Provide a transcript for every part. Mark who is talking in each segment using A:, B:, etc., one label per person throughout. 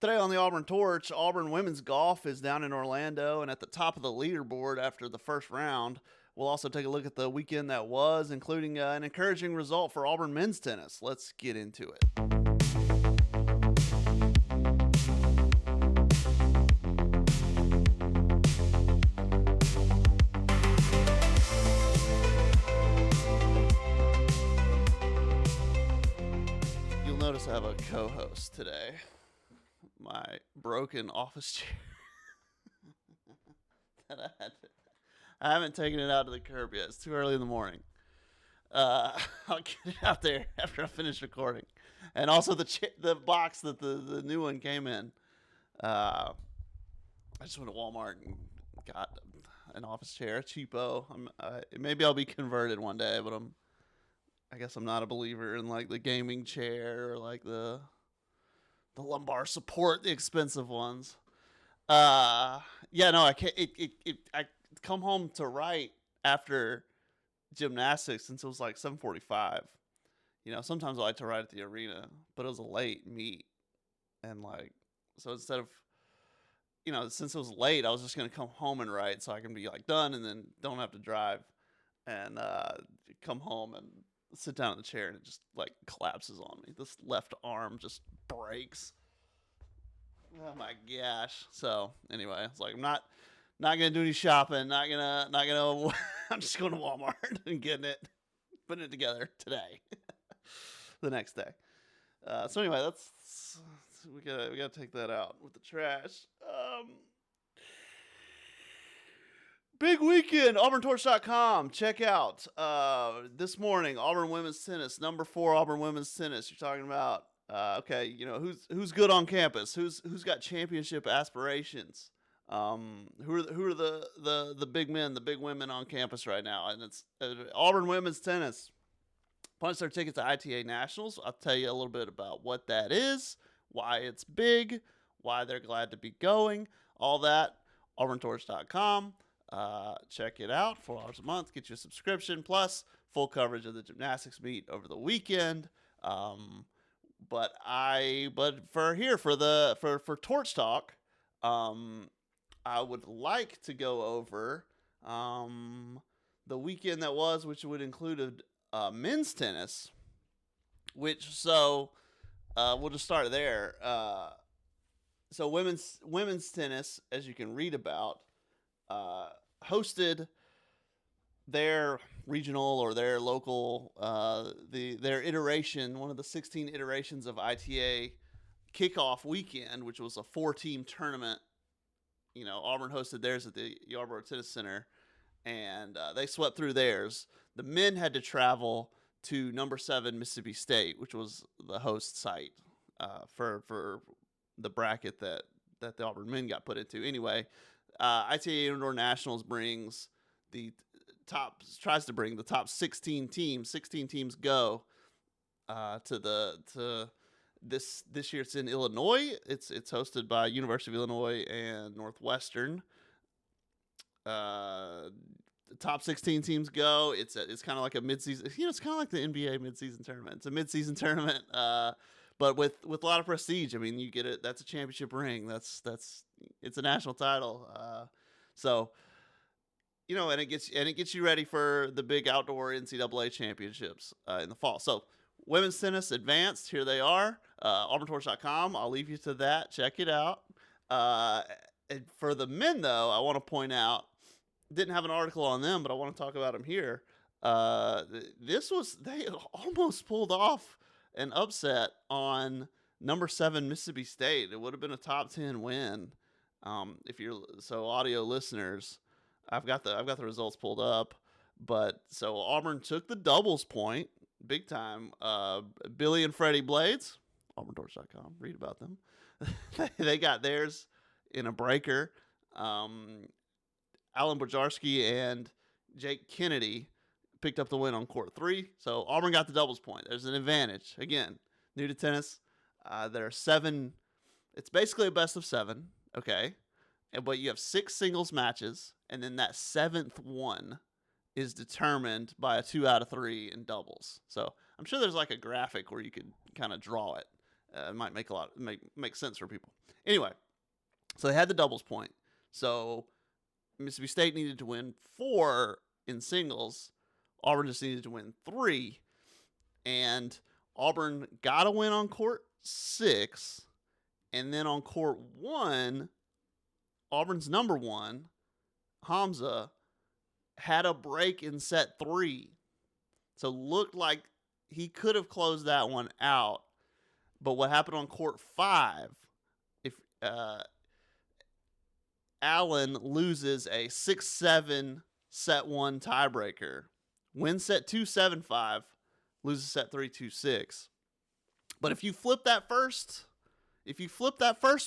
A: Today on the Auburn Torch, Auburn women's golf is down in Orlando and at the top of the leaderboard after the first round. We'll also take a look at the weekend that was, including an encouraging result for Auburn men's tennis. Let's get into it. You'll notice I have a co-host today. My broken office chair that I haven't taken it out to the curb yet. It's too early in the morning. I'll get it out there after I finish recording. And also the box that the new one came in. I just went to Walmart and got an office chair, cheapo. Maybe I'll be converted one day, but I guess I'm not a believer in like the gaming chair or like the lumbar support, the expensive ones. I can't. I come home to write after gymnastics since it was like 7:45. Sometimes I like to write at the arena, but it was a late meet, and so instead of since it was late, I was just gonna come home and write so I can be like done and then don't have to drive, and come home and sit down in the chair and it just like collapses on me. This left arm just breaks. Oh my gosh. So anyway, it's like I'm not gonna do any shopping. Not gonna. I'm just going to Walmart and putting it together today. The next day. So anyway, we gotta take that out with the trash. Big weekend, AuburnTorch.com. Check out this morning, Auburn women's tennis, number 4 Auburn women's tennis. You're talking about who's good on campus, who's got championship aspirations, who are the big men, the big women on campus right now, and it's Auburn women's tennis. Punch their ticket to ITA Nationals. I'll tell you a little bit about what that is, why it's big, why they're glad to be going, all that. AuburnTorch.com. Check it out. $4 a month. Get you a subscription plus full coverage of the gymnastics meet over the weekend. But for Torch Talk, I would like to go over the weekend that was, which would include men's tennis. We'll just start there. So women's tennis, as you can read about, hosted their regional or their local, their iteration, one of the 16 iterations of ITA kickoff weekend, which was a 4-team tournament. Auburn hosted theirs at the Auburn Tennis Center, and they swept through theirs. The men had to travel to number 7 Mississippi State, which was the host site for the bracket that the Auburn men got put into. Anyway, ITA Indoor Nationals tries to bring the top 16 teams. 16 teams go to this year. It's in Illinois. It's hosted by University of Illinois and Northwestern. The top 16 teams go. It's kind of like a midseason. It's kind of like the NBA midseason tournament. It's a midseason tournament, but with a lot of prestige. I mean, you get it. That's a championship ring. It's a national title. And it gets you ready for the big outdoor NCAA championships in the fall. So women's tennis advanced. Here they are. AuburnTorch.com. I'll leave you to that. Check it out. And for the men, though, I want to point out, didn't have an article on them, but I want to talk about them here. They almost pulled off an upset on number 7 Mississippi State. It would have been a top 10 win. Audio listeners, I've got the results pulled up, but so Auburn took the doubles point big time. Billy and Freddie Blades, AuburnTorch.com, read about them. They got theirs in a breaker. Alan Bojarski and Jake Kennedy picked up the win on court 3. So Auburn got the doubles point. There's an advantage. Again, new to tennis. There are 7. It's basically a best of 7. Okay. But you have 6 singles matches. And then that 7th one is determined by a 2 out of 3 in doubles. So I'm sure there's like a graphic where you could kind of draw it. It might make sense for people. Anyway, so they had the doubles point. So Mississippi State needed to win 4 in singles. Auburn just needed to win 3. And Auburn got a win on court 6. And then on court 1, Auburn's number 1, Hamza, had a break in set 3. So looked like he could have closed that one out. But what happened on court 5, if Allen loses a 6-7 set 1 tiebreaker, wins set 2 7-5, loses set 3 2-6. But if you flip that first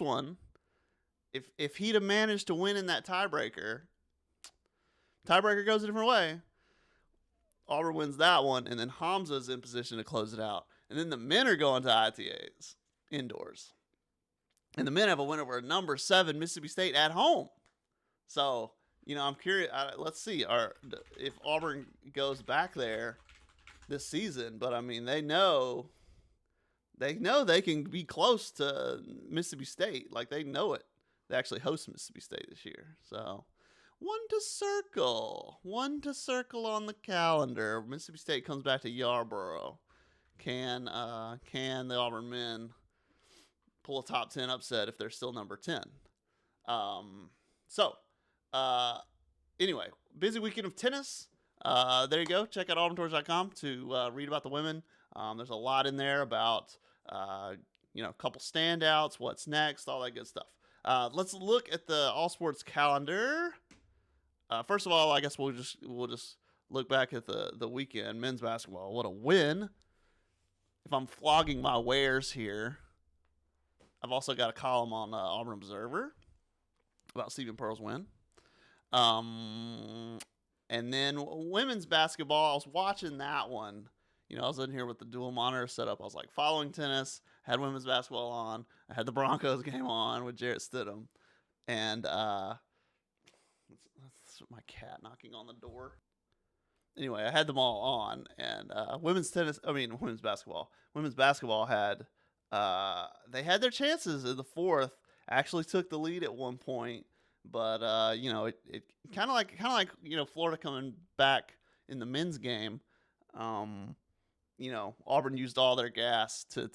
A: one, if he'd have managed to win in that tiebreaker goes a different way. Auburn wins that one, and then Hamza's in position to close it out. And then the men are going to ITAs indoors. And the men have a win over number 7 Mississippi State at home. So, I'm curious. Let's see if Auburn goes back there this season. But, they know they can be close to Mississippi State. Like, they know it. They actually host Mississippi State this year. So, one to circle on the calendar. Mississippi State comes back to Yarborough. Can the Auburn men pull a top 10 upset if they're still number 10? Anyway, busy weekend of tennis. There you go. Check out auburntorch.com to read about the women. There's a lot in there about a couple standouts, what's next, all that good stuff. Let's look at the all sports calendar. First of all, I guess we'll just look back at the weekend. Men's basketball, what a win! If I'm flogging my wares here, I've also got a column on Auburn Observer about Stephen Pearl's win. And then women's basketball, I was watching that one. I was in here with the dual monitor setup. I was like following tennis, had women's basketball on. I had the Broncos game on with Jarrett Stidham. And that's my cat knocking on the door. Anyway, I had them all on. And women's basketball. Women's basketball had they had their chances in the fourth. Actually took the lead at one point. But it kind of like Florida coming back in the men's game. Auburn used all their gas to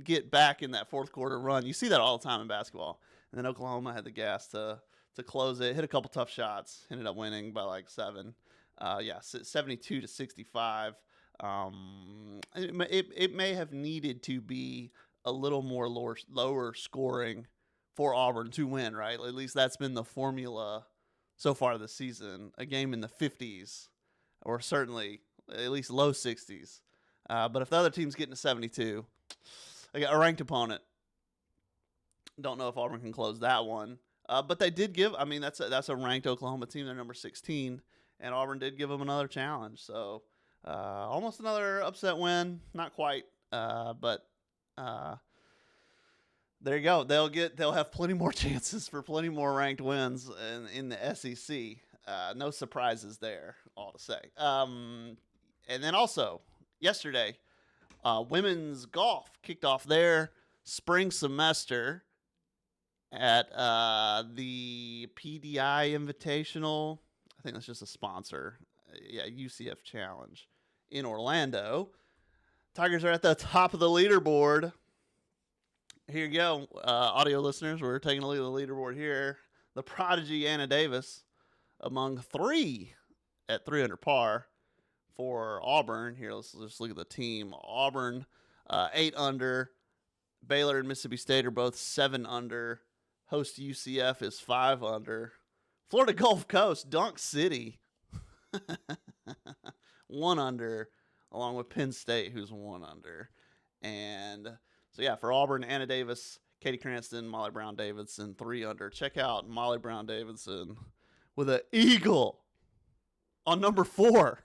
A: get back in that fourth quarter run. You see that all the time in basketball. And then Oklahoma had the gas to close it, hit a couple tough shots, ended up winning by like 7. 72-65. It may have needed to be a little more lower scoring for Auburn to win, right? At least that's been the formula so far this season. A game in the 50s, or certainly at least low 60s. But if the other team's getting to 72, they got a ranked opponent. Don't know if Auburn can close that one. But they did give, that's a ranked Oklahoma team. They're number 16, and Auburn did give them another challenge. So almost another upset win. Not quite, but there you go. They'll have plenty more chances for plenty more ranked wins in the SEC. No surprises there, all to say. And then also yesterday, women's golf kicked off their spring semester at the PDI Invitational. I think that's just a sponsor. UCF Challenge in Orlando. Tigers are at the top of the leaderboard. Here you go, audio listeners. We're taking a look at the leaderboard here. The prodigy Anna Davis among 3 at 3 under par for Auburn. Here, let's just look at the team. Auburn 8 under. Baylor and Mississippi State are both 7 under. Host UCF is 5 under. Florida Gulf Coast, Dunk City, 1 under, along with Penn State, who's 1 under. And so, yeah, for Auburn, Anna Davis, Katie Cranston, Molly Brown Davidson, 3 under. Check out Molly Brown Davidson with an eagle on number 4.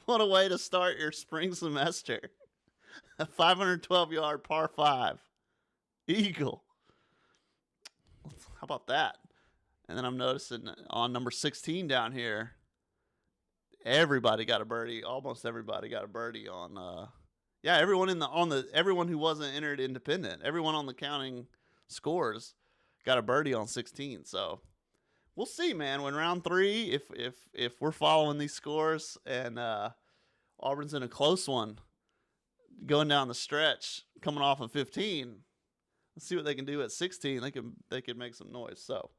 A: What a way to start your spring semester. A 512-yard par 5. Eagle. How about that? And then I'm noticing on number 16 down here, everybody got a birdie. Almost everybody got a birdie on Yeah, everyone everyone who wasn't entered independent, everyone on the counting scores got a birdie on 16. So we'll see, man. When round 3, if we're following these scores and Auburn's in a close one, going down the stretch, coming off of 15, let's see what they can do at 16. They could make some noise. So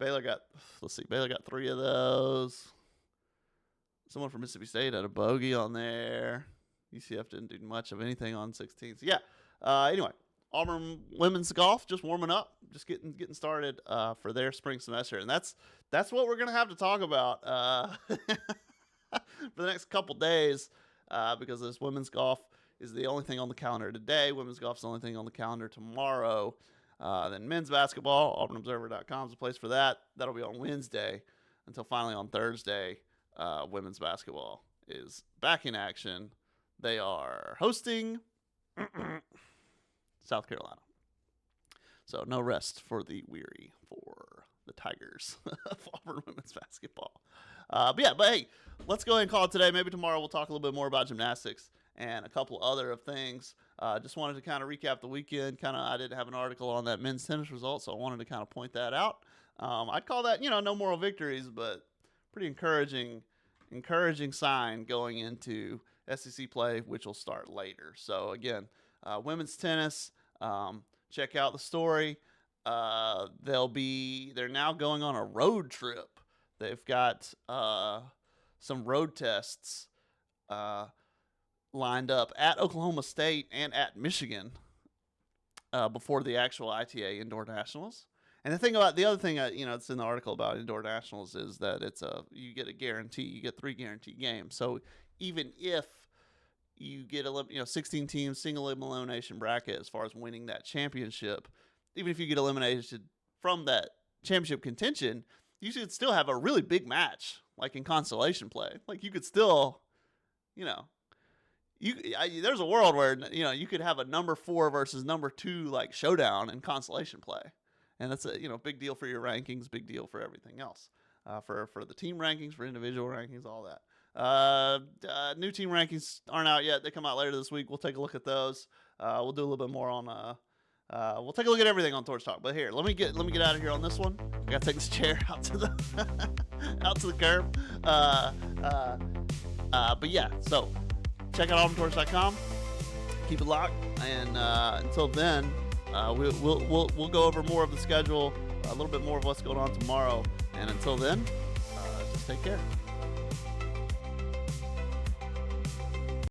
A: Baylor got 3 of those. Someone from Mississippi State had a bogey on there. UCF didn't do much of anything on 16. So, yeah. Anyway, Auburn women's golf just warming up, just getting started for their spring semester. And that's what we're going to have to talk about for the next couple days because this women's golf is the only thing on the calendar today. Women's golf is the only thing on the calendar tomorrow. Then men's basketball, auburnobserver.com is the place for that. That'll be on Wednesday until finally on Thursday. Women's basketball is back in action. They are hosting South Carolina. So no rest for the weary for the Tigers of Auburn women's basketball. But hey, let's go ahead and call it today. Maybe tomorrow we'll talk a little bit more about gymnastics and a couple other things. Just wanted to kind of recap the weekend. I didn't have an article on that men's tennis result, so I wanted to kind of point that out. I'd call that, no moral victories, but pretty encouraging sign going into SEC play, which will start later. So again, women's tennis, check out the story. They're now going on a road trip. They've got some road tests lined up at Oklahoma State and at Michigan before the actual ITA Indoor Nationals. And the other thing, it's in the article about Indoor Nationals is that you get a guarantee, you get 3 guaranteed games. So even if you get 16 teams, single elimination bracket as far as winning that championship, even if you get eliminated from that championship contention, you should still have a really big match, like in consolation play. Like you could still, there's a world where you could have a number 4 versus number 2 like showdown in consolation play. And that's a big deal for your rankings, big deal for everything else, for the team rankings, for individual rankings, all that. New team rankings aren't out yet; they come out later this week. We'll take a look at those. We'll do a little bit more on. We'll take a look at everything on Torch Talk. But here, let me get out of here on this one. I gotta take this chair out to the curb. But yeah, so check out auburntorch.com. Keep it locked, and until then. We'll go over more of the schedule, a little bit more of what's going on tomorrow. And until then, just take care.